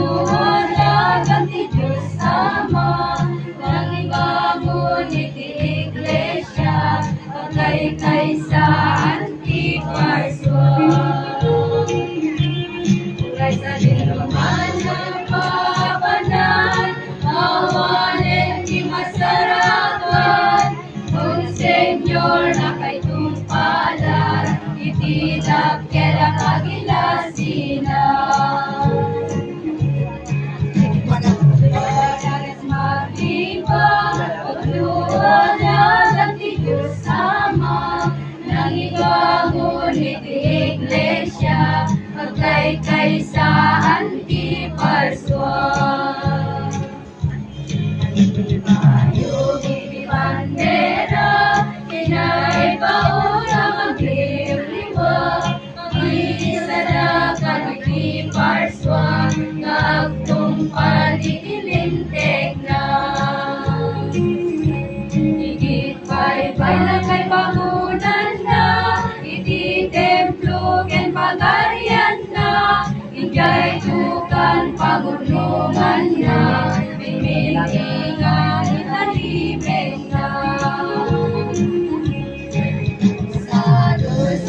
Pagluhalag ang ti Diyos Ama, nang ibangon iti Iglesia, pagkaykay sa Antiparswa. Kay sa dinuman ng papanan, awanin ti masarakan, kung Senyor na kay tumpalan, itidap kaya kagilasina. Pagkakas maglibang, pagluhalag ang ti Diyos Ama, nang ibangon iti Iglesia, pagkaykay sa Antiparswa. Yung ibibandera, kinaibauna magliwliwa, mag-isarakan Antiparswa, nga agtungpal itilintek na. Higit baybay na kay bangunan na, iti templo ken pagarian na, injay tukan pagulungan na, bimitingan italibeng na. Sa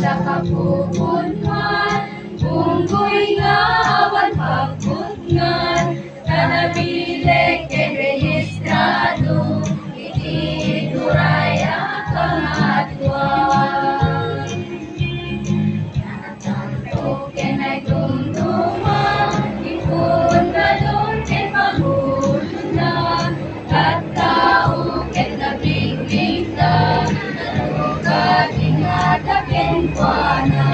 sa kapupunman, unggoy nga awan pagputngan, kanabileg ken rehistrado, iti duray ang pangatwan. Ken ay dumduma, ipon galon ken pagulunan, at tao ken nabiglig na, narugad ingata ken kuana.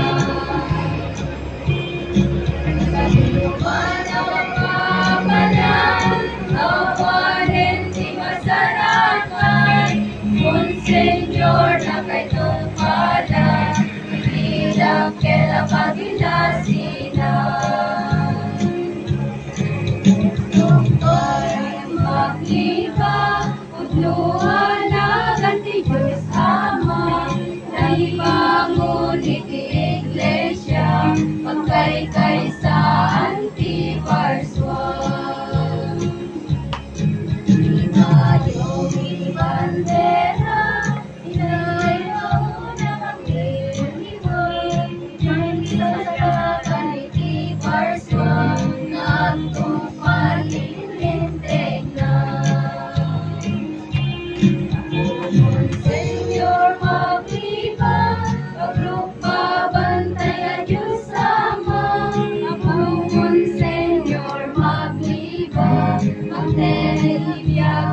Sa dinuman ang papanan, awanin ti masarakan, kung Senyor na kay tumpalan, itidap kaya kagilasina. Tungkol maglibang, pagluhalag ang ti Diyos Ama, nang ibangon iti Iglesia, pagkaykay sa Antiparswa. Ibayong ibandera, inaibauna magliwliwa, mag-isarakan Antiparswa, nga agtungpal itilintek na. Senyor maglibang, paglupabantay ang Diyos Ama, kung Senyor maglibang, magtelibiyag